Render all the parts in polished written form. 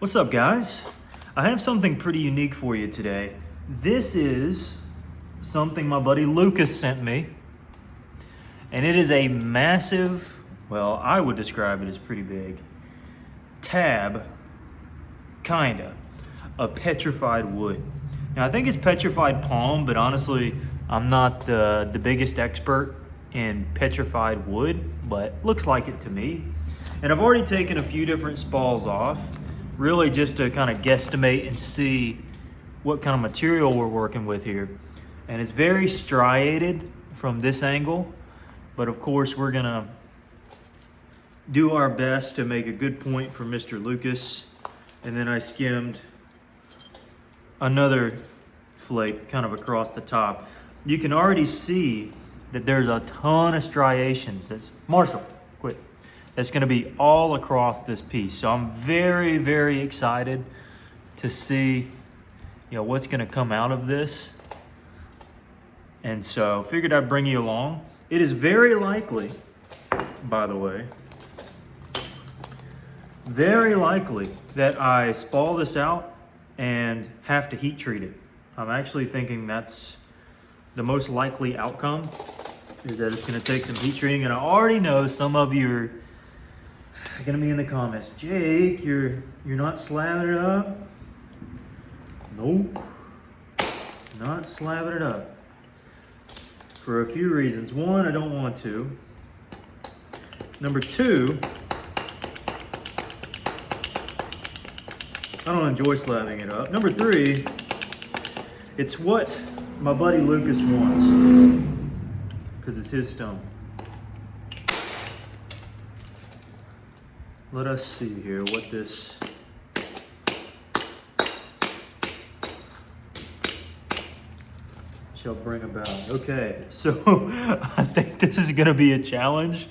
What's up, guys? I have something pretty unique for you today. This is something my buddy Lucas sent me, and it is a massive, well, I would describe it as pretty big, tab, kinda, of petrified wood. Now, I think it's petrified palm, but honestly, I'm not the biggest expert in petrified wood, but looks like it to me. And I've already taken a few different spalls off, really just to kind of guesstimate and see what kind of material we're working with here. And it's very striated from this angle, but of course we're gonna do our best to make a good point for Mr. Lucas. And then I skimmed another flake kind of across the top. You can already see that there's a ton of striations. Marshall, quit. That's gonna be all across this piece. So I'm very, very excited to see, what's gonna come out of this. And so figured I'd bring you along. It is very likely, by the way, very likely that I spall this out and have to heat treat it. I'm actually thinking that's the most likely outcome, is that it's gonna take some heat treating. And I already know some of you are gonna be in the comments, Jake, you're not slabbing it up. Nope, not slabbing it up. For a few reasons. One, I don't want to. Number two, I don't enjoy slabbing it up. Number three, it's what my buddy Lucas wants, because it's his stone. Let us see here what this shall bring about. Okay, so I think this is gonna be a challenge.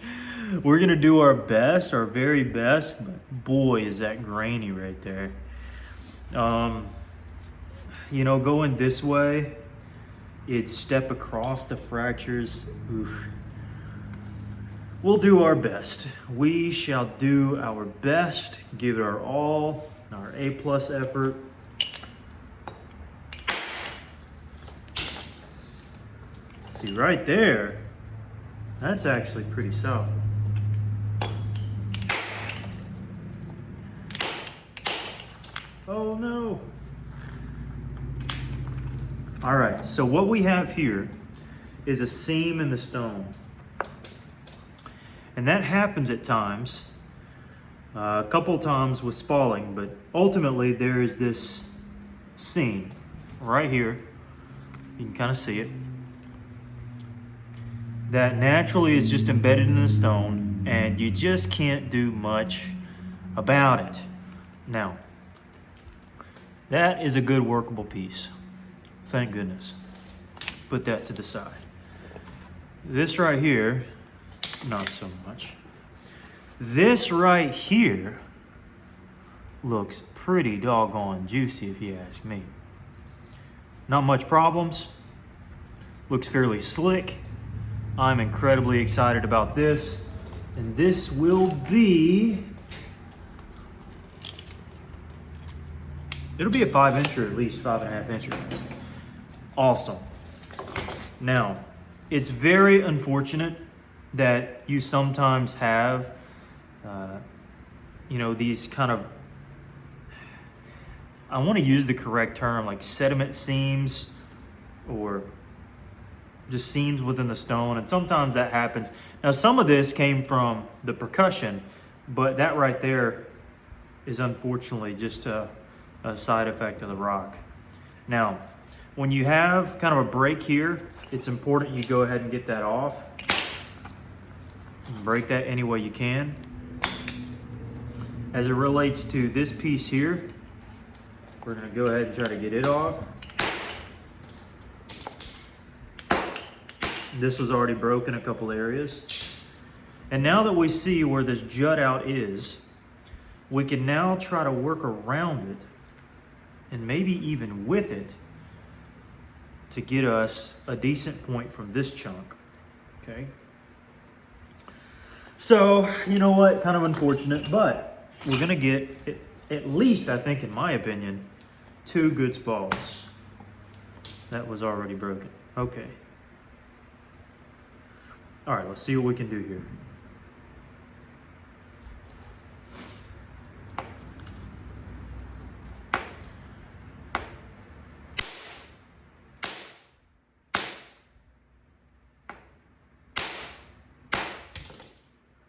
We're gonna do our best, our very best, but boy, is that grainy right there. Going this way, it's step across the fractures. Oof. We'll do our best. We shall do our best, give it our all, our A+ effort. See, right there, that's actually pretty solid. Oh no. All right, so what we have here is a seam in the stone. And that happens at times, a couple times with spalling, but ultimately there is this seam right here. You can kind of see it. That naturally is just embedded in the stone, and you just can't do much about it. Now, that is a good workable piece. Thank goodness. Put that to the side. This right here, not so much. This right here looks pretty doggone juicy if you ask me. Not much problems. Looks fairly slick. I'm incredibly excited about this. And this will be, it'll be a 5-incher, at least 5.5-incher. Awesome. Now, it's very unfortunate that you sometimes have, these kind of, I want to use the correct term, like sediment seams or just seams within the stone. And sometimes that happens. Now, some of this came from the percussion, but that right there is unfortunately just a side effect of the rock. Now, when you have kind of a break here, it's important you go ahead and get that off. Break that any way you can. As it relates to this piece here, we're gonna go ahead and try to get it off. This was already broken a couple areas. And now that we see where this jut out is, we can now try to work around it and maybe even with it to get us a decent point from this chunk, okay? So, you know what, kind of unfortunate, but we're gonna get at least, I think, in my opinion, 2 good spalls. That was already broken. Okay. All right, let's see what we can do here.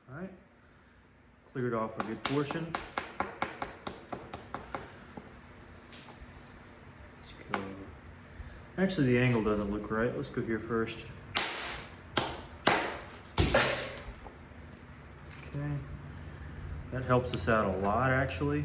All right, cleared off a good portion. Let's go. Actually, the angle doesn't look right. Let's go here first. Okay, that helps us out a lot, actually.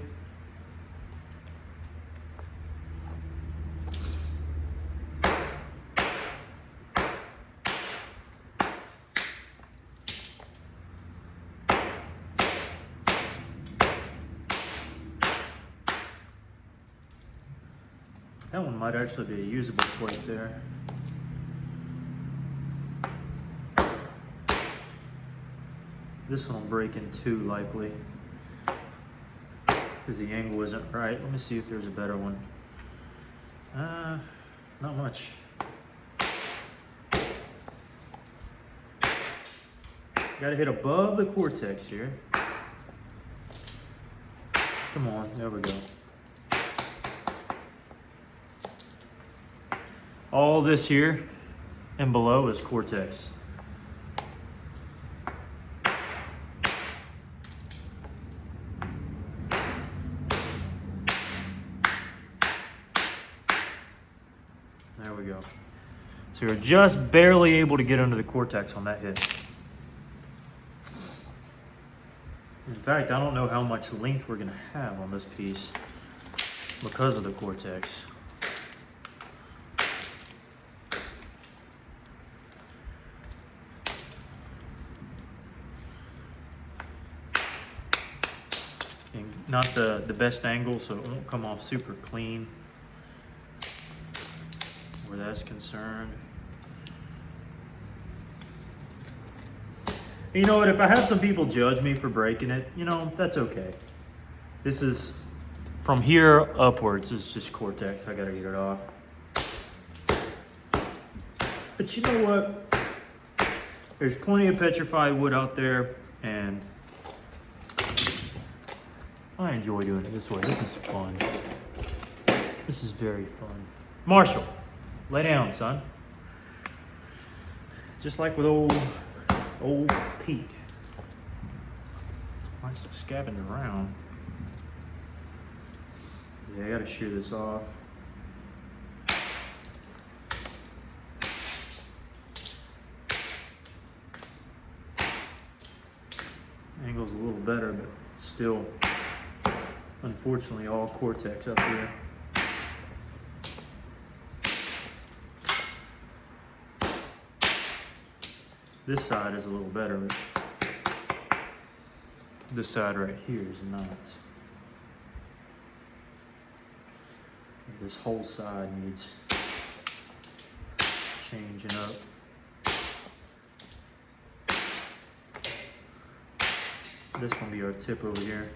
That one might actually be a usable plate there. This one will break in 2 likely, because the angle isn't right. Let me see if there's a better one. Not much. Got to hit above the cortex here. Come on, there we go. All this here and below is cortex. There we go. So you're just barely able to get under the cortex on that hit. In fact, I don't know how much length we're going to have on this piece because of the cortex. And not the best angle, so it won't come off super clean where that's concerned. You know what, if I have some people judge me for breaking it, you know, that's okay. This is, from here upwards, is just cortex. I gotta get it off. But you know what? There's plenty of petrified wood out there, and I enjoy doing it this way. This is fun. This is very fun. Marshall, lay down, son. Just like with old Pete. Mine's scabbing around. Yeah, I gotta shear this off. Angle's a little better, but still, unfortunately, all cortex up here. This side is a little better, but this side right here is not. This whole side needs changing up. This one will be our tip over here.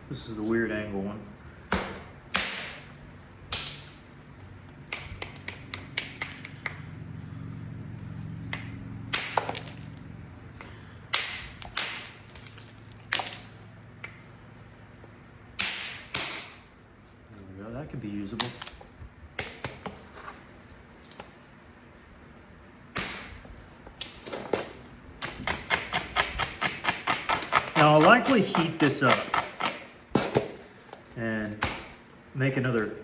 This is the weird angle one. There we go, that could be usable. Now I'll likely heat this up and make another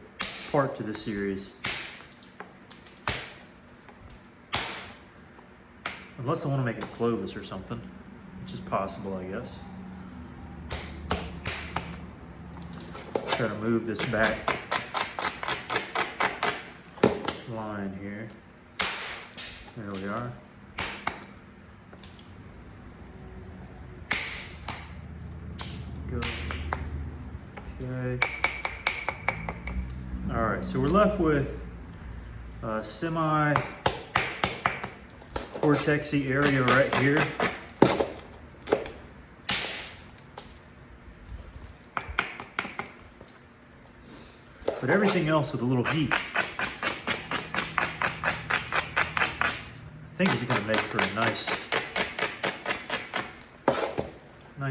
part to the series. Unless I want to make a Clovis or something, which is possible, I guess. Try to move this back line here. There we are. Go. Okay. All right, so we're left with a semi-cortexy area right here. But everything else with a little heat, I think is going to make for a nice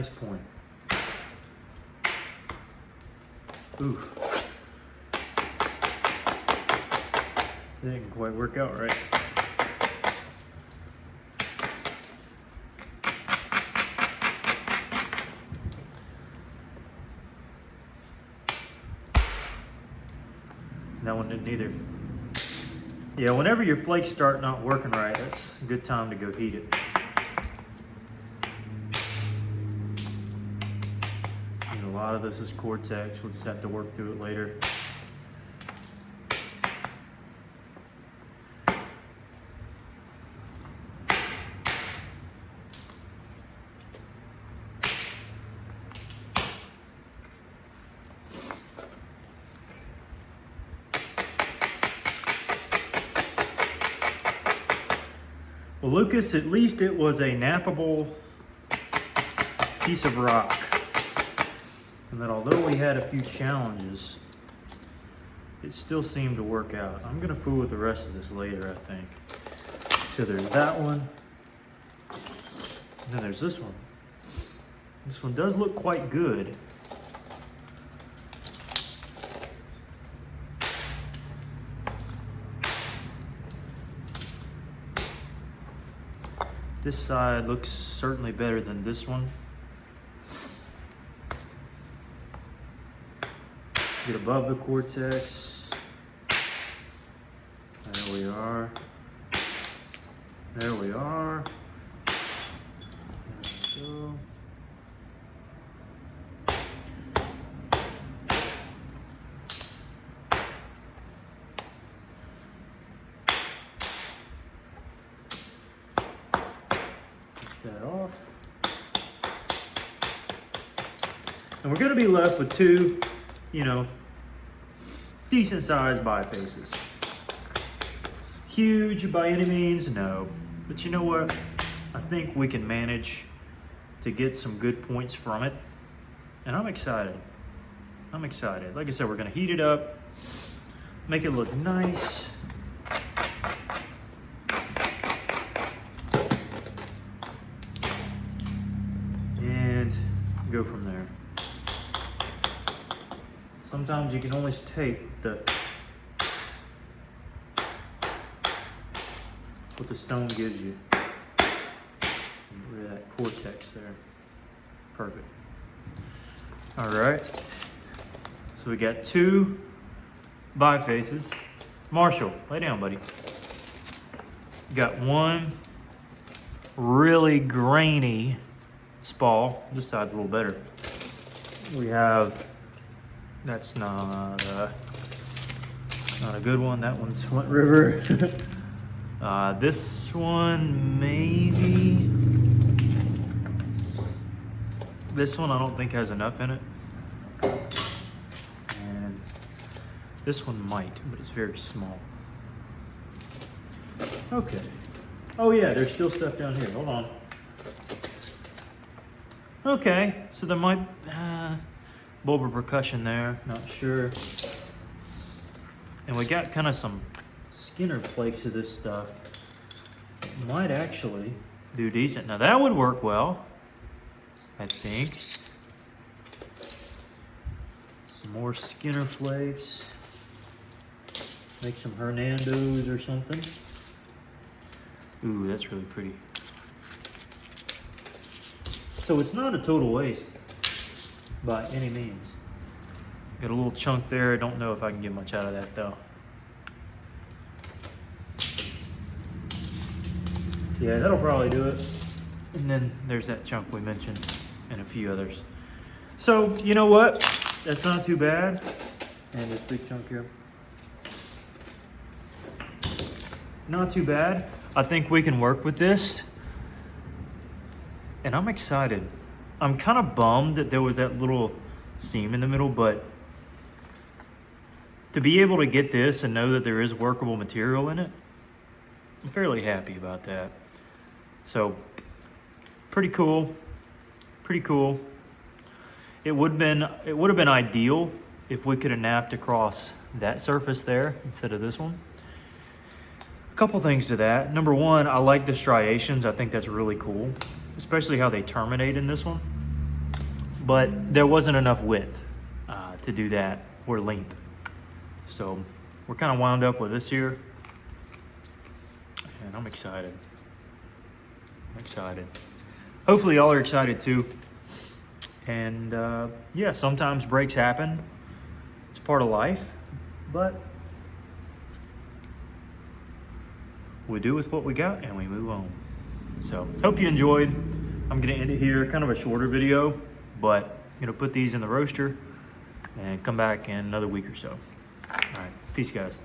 point. Ooh. That didn't quite work out right. That one didn't either. Yeah, whenever your flakes start not working right, that's a good time to go heat it. And a lot of this is Cortex. We'll just have to work through it later. Well, Lucas, at least it was a nappable piece of rock. And that although we had a few challenges, it still seemed to work out. I'm gonna fool with the rest of this later, I think. So there's that one. And then there's this one. This one does look quite good. This side looks certainly better than this one. Get above the cortex. There we are. There we are. There we go. That off. And we're going to be left with two, decent sized bifaces. Huge by any means, no. But you know what? I think we can manage to get some good points from it. And I'm excited. I'm excited. Like I said, we're going to heat it up, make it look nice. Go from there. Sometimes you can only take what the stone gives you. Get rid of that cortex there. Perfect. All right. So we got two bifaces. Marshall, lay down, buddy. Got one really grainy Spall. This side's a little better. We have, that's not a good one. That one's Flint River. This one maybe. This one I don't think has enough in it. And this one might, but it's very small. Okay. Oh yeah, there's still stuff down here. Hold on. Okay, so there might bulbar percussion there, not sure. And we got kind of some Skinner flakes of this stuff. It might actually do decent. Now that would work well, I think. Some more Skinner flakes. Make some Hernandos or something. Ooh, that's really pretty. So it's not a total waste by any means. Got a little chunk there. I don't know if I can get much out of that though. Yeah, that'll probably do it. And then there's that chunk we mentioned and a few others. So, you know what? That's not too bad. And this big chunk here. Not too bad. I think we can work with this. And I'm excited. I'm kind of bummed that there was that little seam in the middle, but to be able to get this and know that there is workable material in it, I'm fairly happy about that. So pretty cool, pretty cool. It would have been ideal if we could have napped across that surface there instead of this one. A couple things to that. Number one, I like the striations. I think that's really cool, especially how they terminate in this one. But there wasn't enough width to do that, or length. So we're kind of wound up with this here, and I'm excited. I'm excited. Hopefully y'all are excited too. And yeah, sometimes breaks happen. It's part of life, but we do with what we got and we move on. So hope you enjoyed. I'm gonna end it here, kind of a shorter video, but I'm gonna put these in the roaster and come back in another week or so. All right, peace guys.